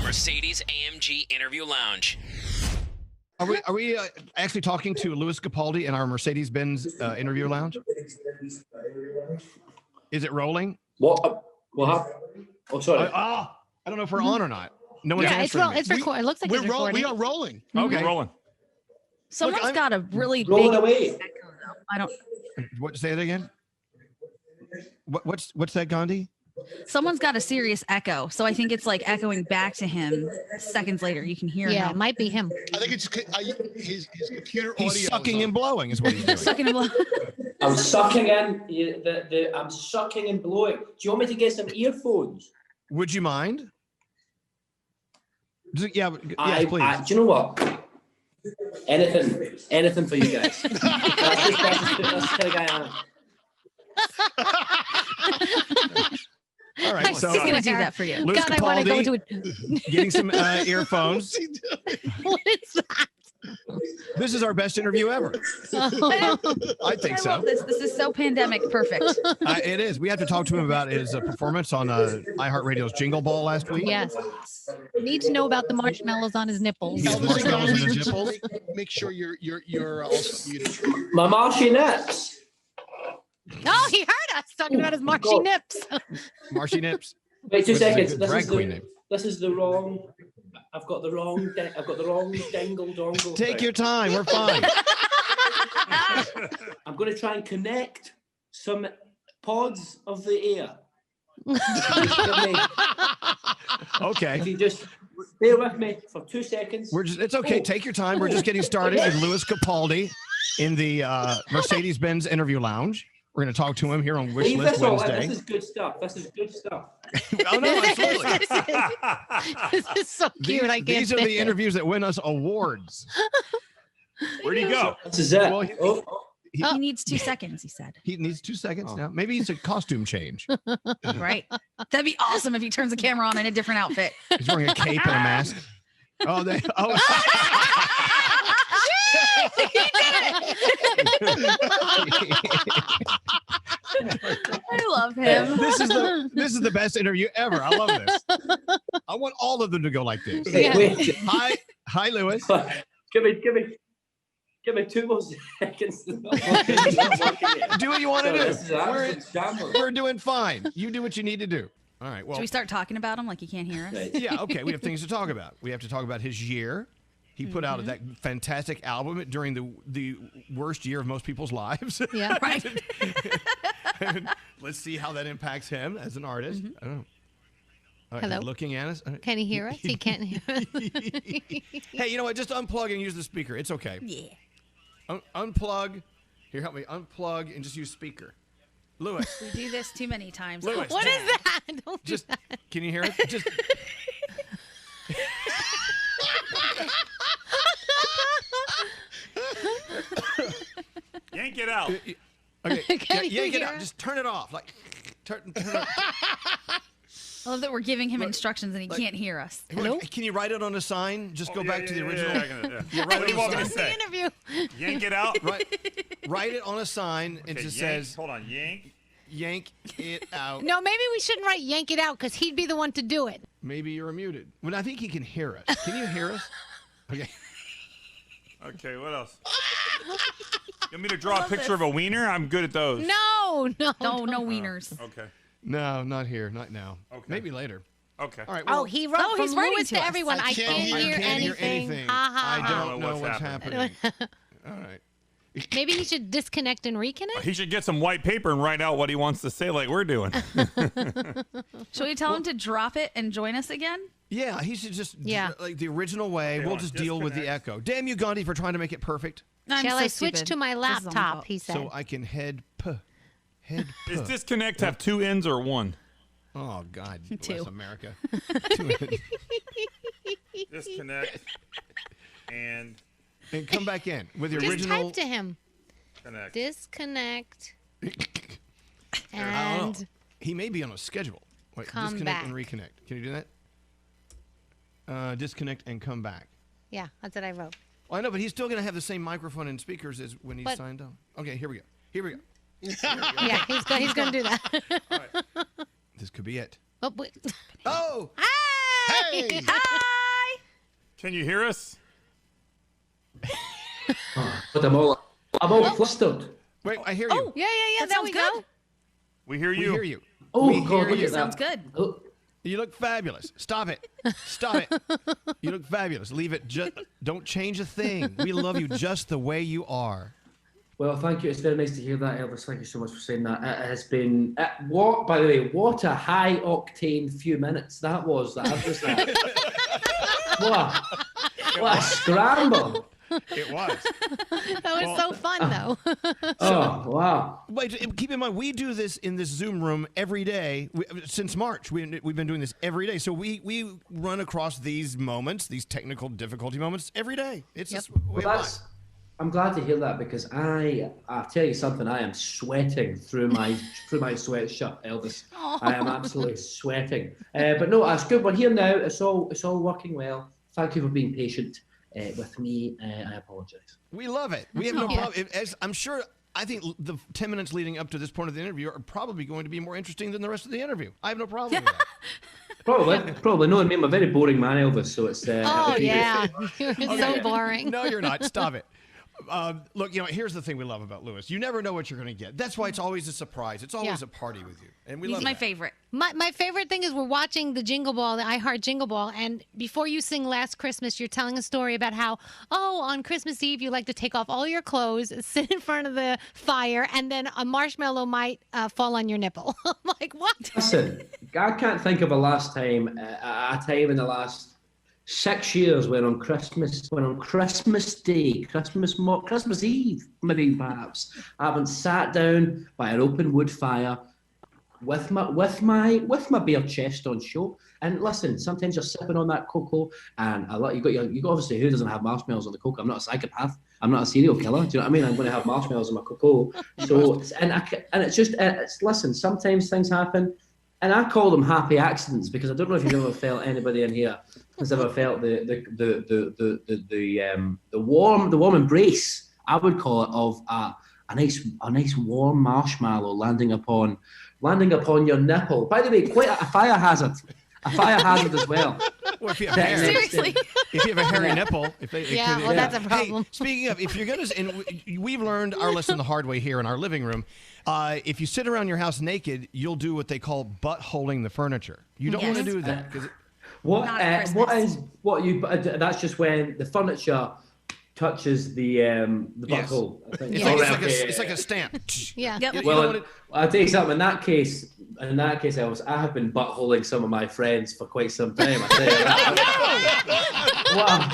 Mercedes-AMG Interview Lounge. Are we actually talking to Lewis Capaldi in our Mercedes-Benz interview lounge? Is it rolling? What happened? Oh, sorry. I don't know if we're on or not. No one's answering me. It's recording. It looks like it's recording. We are rolling. Okay. We're rolling. Someone's got a really Rolling big away. echo, though. I don't. What? Say it again. What's that, Gandhi? Someone's got a serious echo, so I think it's like echoing back to him seconds later. You can hear Yeah, him. it might be him. I think it's his computer audio. He's sucking and blowing is what he's doing. Sucking and blowing. I'm sucking in. I'm sucking and blowing. Do you want me to get some earphones? Would you mind? Yeah, please. Do you know what? Anything for you guys. That's the kind of guy I am. All right, so He's gonna do that for you. Lewis God, I want to go to getting some earphones. What is that? This is our best interview ever. I think I so. love this. This is so pandemic perfect. It is. We have to talk to him about his performance on iHeartRadio's Jingle Ball last week. Yes. Need to know about the marshmallows on his nipples. Elvis marshmallows in his nipples. Make sure you're also muted. My marshy nips. Oh, he heard us talking about his marshy nips. Marshy Nips. Wait 2 seconds. Drag queen name. This is the wrong. I've got the wrong dangle dongle. Take your time. We're fine. I'm going to try and connect some pods of the ear. Okay. If you just bear with me for 2 seconds. It's okay. Take your time. We're just getting started with Lewis Capaldi in the Mercedes-Benz interview lounge. We're going to talk to him here on Wish List Wednesday. This is good stuff. Oh, no, absolutely. This is so cute. These are the interviews that win us awards. Where'd he go? This is it. Well, He needs 2 seconds, he said. He needs 2 seconds now. Maybe it's a costume change. Right? That'd be awesome if he turns the camera on in a different outfit. He's wearing a cape and a mask. Oh, He did it! I love him. This is the best interview ever. I love this. I want all of them to go like this. Hey, wait. Hi, Lewis. Give me 2 more seconds. Do what you want to do. We're doing fine. You do what you need to do. All right. Well, Should we start talking about him like he can't hear us? yeah. Okay. We have things to talk about. We have to talk about his year. He put out that fantastic album during the worst year of most people's lives. Yeah. Right. And let's see how that impacts him as an artist. I don't know. Hello? He's looking at us. Can he hear us? He can't hear us. Hey, you know what? Just unplug and use the speaker. It's okay. Yeah. Unplug. Here, help me. Unplug and just use speaker. Lewis. We do this too many times. Lewis. What is that? Don't do Just that. can you hear it? Just Yank it out. okay. Can you Yank it hear out. it? Just turn it off. Like turn it off. I love that we're giving him instructions and he can't hear us. Hello? Can you write it on a sign? Just go back to the original. Yeah, write what it do you want me to That's the say? interview. Yank it out. Write it on a sign. It Okay, just yank. says Hold on, yank. yank it out. No, maybe we shouldn't write yank it out because he'd be the one to do it. Maybe you're muted. Well, I think he can hear us. Can you hear us? Okay. Okay, what else? You want me to draw a picture of a wiener? I'm good at those. No. No wieners. Okay. No, not here. Not now. Okay. Maybe later. Okay. All right. Well, Oh, he wrote Oh, from he's writing Lewis to to us. everyone. I can't hear anything. Ha, ha, I ha. don't know what's happening. All right. Maybe he should disconnect and reconnect. He should get some white paper and write out what he wants to say like we're doing. Should we tell him to drop it and join us again? Yeah, he should just Yeah. like the original way. Okay, we'll hold on, just deal with the disconnect. echo. Damn you, Gandhi, for trying to make it perfect. I'm Shall so I switch stupid. to my This is on my laptop? fault. He said. So I can head. Does disconnect have 2 ends or 1? Oh God, bless 2. America. Disconnect and And come back in with your Just original. type to him. connect. Disconnect. I don't And know. He may be on a schedule. Wait, Come disconnect and back. reconnect. Can you do that? Disconnect and come back. yeah, that's what I wrote. Well, I know, but he's still going to have the same microphone and speakers as when he But- signed on. Okay, here we go. Here we go. Yeah, he's going to do that. This could be it. Oh, wait. Oh! Hey! Hi. Can you hear us? But I'm all flustered. Wait, I hear you. Yeah. That There sounds we good. go. We hear We you. hear you. Oh, We God, hear look you. at that. Sounds good. Oh, You look fabulous. Stop it. Stop it. You look fabulous. Leave it. Just don't change a thing. We love you just the way you are. well, thank you. It's very nice to hear that, Elvis. Thank you so much for saying that. It has been, by the way, what a high-octane few minutes that was. That I've just had. What a scramble. It was. That was so fun, though. Oh, wow. Wait, keep in mind, we do this in this Zoom room every day since March. We've been doing this every day. So we run across these moments, these technical difficulty moments every day. It's just way of life. I'm glad to hear that because I'll tell you something. I am sweating through my sweatshirt, Elvis. I am absolutely sweating. But no, that's good. We're here now. It's all working well. Thank you for being patient with me. I apologize. We love it. We have no problem. As I'm sure, I think the 10 minutes leading up to this point of the interview are probably going to be more interesting than the rest of the interview. I have no problem with that. Probably. No, I mean, I'm a very boring man, Elvis. So it's. Oh, yeah. You're so boring. No, you're not. Stop it. Look, here's the thing we love about Lewis. You never know what you're going to get. That's why it's always a surprise. It's always a party with you. And we love He's my that. favorite. My favorite thing is we're watching the Jingle Ball, the iHeart Jingle Ball, and before you sing Last Christmas, you're telling a story about how, on Christmas Eve, you like to take off all your clothes, sit in front of the fire, and then a marshmallow might fall on your nipple. I'm like, what? Listen, I can't think of a time in the last 6 years when on Christmas Day, Christmas Eve, maybe perhaps, I haven't sat down by an open wood fire with my bare chest on show. And listen, sometimes you're sipping on that cocoa, and you got obviously who doesn't have marshmallows on the cocoa? I'm not a psychopath. I'm not a serial killer. Do you know what I mean? I'm going to have marshmallows on my cocoa. So listen. Sometimes things happen. And I call them happy accidents because I don't know if you've ever felt anybody in here has ever felt the warm embrace, I would call it, of a nice warm marshmallow landing upon your nipple. By the way, quite a fire hazard as well. Well, if you have Seriously. if you have a hairy nipple, that's a problem. Hey, speaking of, if you're gonna, and we've learned our lesson the hard way here in our living room. If you sit around your house naked, you'll do what they call butt-holing the furniture. You don't want to do that. That's just when the furniture touches the butthole. I think. It's like a stamp. Yeah. Yep. Well, I'll tell you something. In that case, I have been buttholing some of my friends for quite some time. I tell you that. Wow.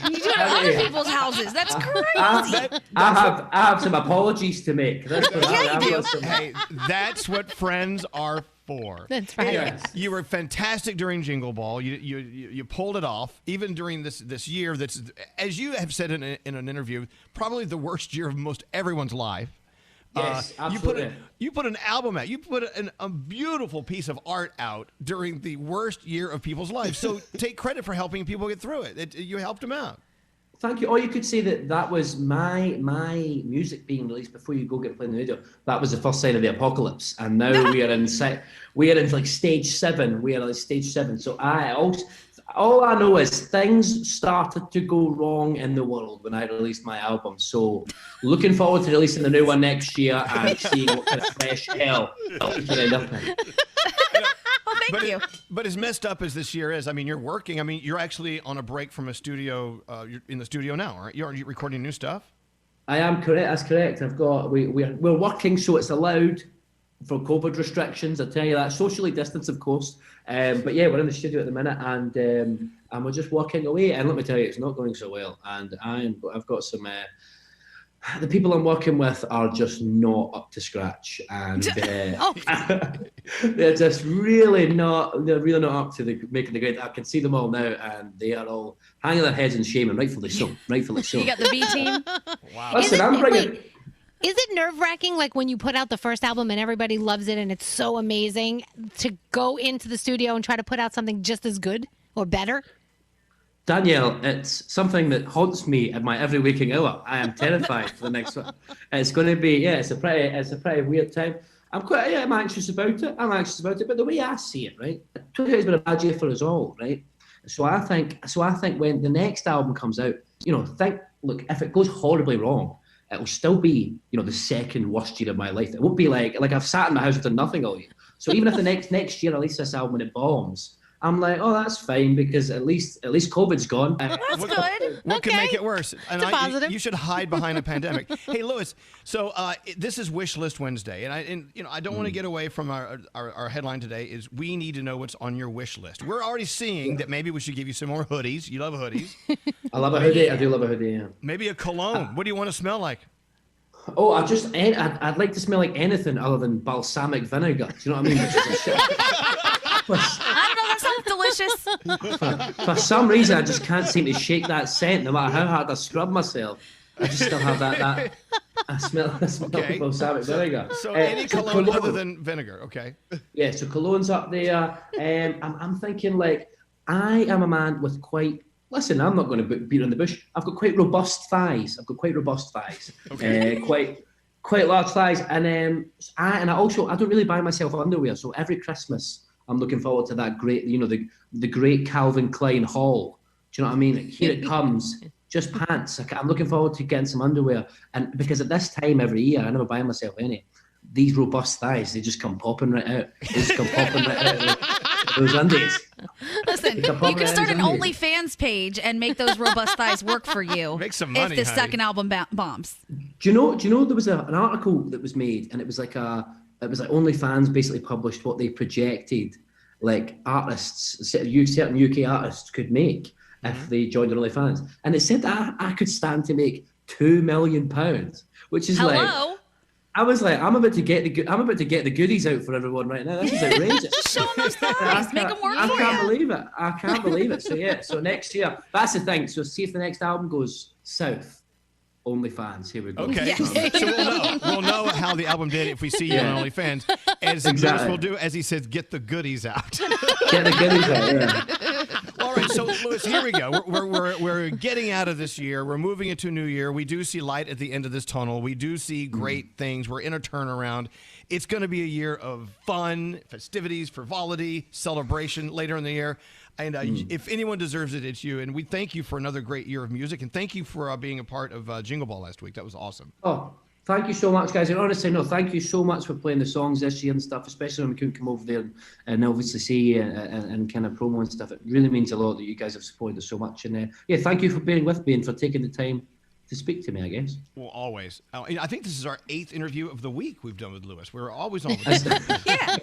You do it at other people's houses. That's crazy. I have some apologies to make. Hey, that's what friends are for. That's right. Yes. You were fantastic during Jingle Ball. You pulled it off, even during this year that's, as you have said in an interview, probably the worst year of most everyone's life. Yes, absolutely. You put an album out. You put a beautiful piece of art out during the worst year of people's lives. So take credit for helping people get through it. You helped them out. Thank you. Or you could say that was my music being released before you go get playing the radio. That was the first sign of the apocalypse, and now we are in like stage 7. We are like stage 7. So all I know is things started to go wrong in the world when I released my album. So looking forward to releasing the new one next year and seeing what kind of fresh hell we can end up in. Thank you. But as messed up as this year is, I mean, you're working. I mean, you're actually on a break from a studio. You're in the studio now, aren't you? Are you recording new stuff? I am correct. That's correct. We're working, so it's allowed for COVID restrictions. I tell you that, socially distanced, of course. But yeah, we're in the studio at the minute, and we're just working away. And let me tell you, it's not going so well. And I've got some. The people I'm working with are just not up to scratch, and they're just really not. They're really not up to making the grade. I can see them all now, and they are all hanging their heads in shame, and rightfully so. Rightfully so. You got the B team. Wow. Listen, I'm bringing. Is it nerve-wracking, like when you put out the first album and everybody loves it and it's so amazing, to go into the studio and try to put out something just as good or better? Danielle, it's something that haunts me at my every waking hour. I am terrified for the next one. It's going to be, it's a pretty weird time. I'm anxious about it. But the way I see it, right, 2020 has been a bad year for us all, right? So I think when the next album comes out, look, if it goes horribly wrong, it'll still be, the second worst year of my life. It won't be like I've sat in my house and done nothing all year. So even if the next year I release this album and it bombs, I'm like, oh, that's fine because at least COVID's gone. That's good. What could make it worse? And positive. You should hide behind a pandemic. Hey, Lewis. So this is Wish List Wednesday, and I don't want to get away from our headline today. Is we need to know what's on your wish list. We're already seeing that maybe we should give you some more hoodies. You love hoodies. I love a hoodie. I do love a hoodie. Yeah. Maybe a cologne. What do you want to smell like? Oh, I'd like to smell like anything other than balsamic vinegar. Do you know what I mean? Which is a shit. I don't know. That sounds delicious. For some reason, I just can't seem to shake that scent. No matter how hard I scrub myself, I just still have that. I smell balsamic vinegar. So any cologne other than vinegar, okay? Yeah. So cologne's up there. I'm thinking like I am a man with quite. Listen, I'm not going to beat around the bush. I've got quite robust thighs. Okay. Quite large thighs, and I don't really buy myself underwear. So every Christmas, I'm looking forward to that great, the great Calvin Klein haul. Do you know what I mean? Here it comes, just pants. I'm looking forward to getting some underwear, and because at this time every year, I never buy myself any. These robust thighs, they just come popping right out. Those undies. Listen, you can start an OnlyFans page and make those robust thighs work for you. Make some money, if the second album bombs. Do you know there was an article that was made, and it was like OnlyFans basically published what they projected like artists, certain UK artists could make if they joined OnlyFans, and it said that I could stand to make £2 million, which is like. I was like, I'm about to get the goodies out for everyone right now. This is outrageous. Just show them those thighs. Make them work for you. I can't believe it. So yeah, so next year, that's the thing. So see if the next album goes south. OnlyFans, here we go. Okay, Yes. So we'll know how the album did if we see you on OnlyFans. As Lewis will do, as he says, get the goodies out. Get the goodies out, yeah. All right, so Lewis, here we go. We're getting out of this year. We're moving into a new year. We do see light at the end of this tunnel. We do see great things. We're in a turnaround. It's going to be a year of fun, festivities, frivolity, celebration later in the year. And if anyone deserves it, it's you. And we thank you for another great year of music. And thank you for being a part of Jingle Ball last week. That was awesome. Oh, thank you so much, guys. And honestly, no, thank you so much for playing the songs this year and stuff, especially when we couldn't come over there and obviously see you and kind of promo and stuff. It really means a lot that you guys have supported us so much. And yeah, thank you for being with me and for taking the time to speak to me, I guess. Well, always. I think this is our 8th interview of the week we've done with Lewis. We're always on. Yeah.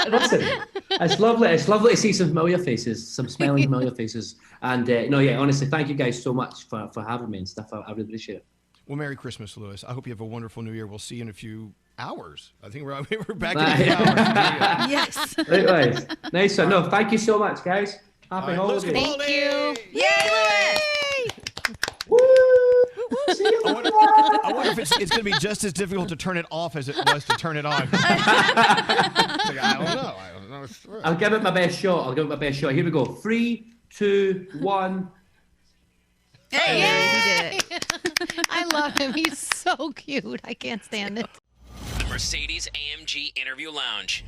Listen, it's lovely. It's lovely to see some familiar faces, some smiling familiar faces. And honestly, thank you guys so much for having me and stuff. I really appreciate it. Well, Merry Christmas, Lewis. I hope you have a wonderful New Year. We'll see you in a few hours. I think we're back in a few hours. Yes. Right. Nice one. No, thank you so much, guys. Happy holidays. Thank you. Yay, Lewis! Woo! I wonder if it's going to be just as difficult to turn it off as it was to turn it on. I don't know. I'll give it my best shot. Here we go. 3, 2, 1. Hey, Yay! He did it. I love him. He's so cute. I can't stand it. The Mercedes AMG Interview Lounge.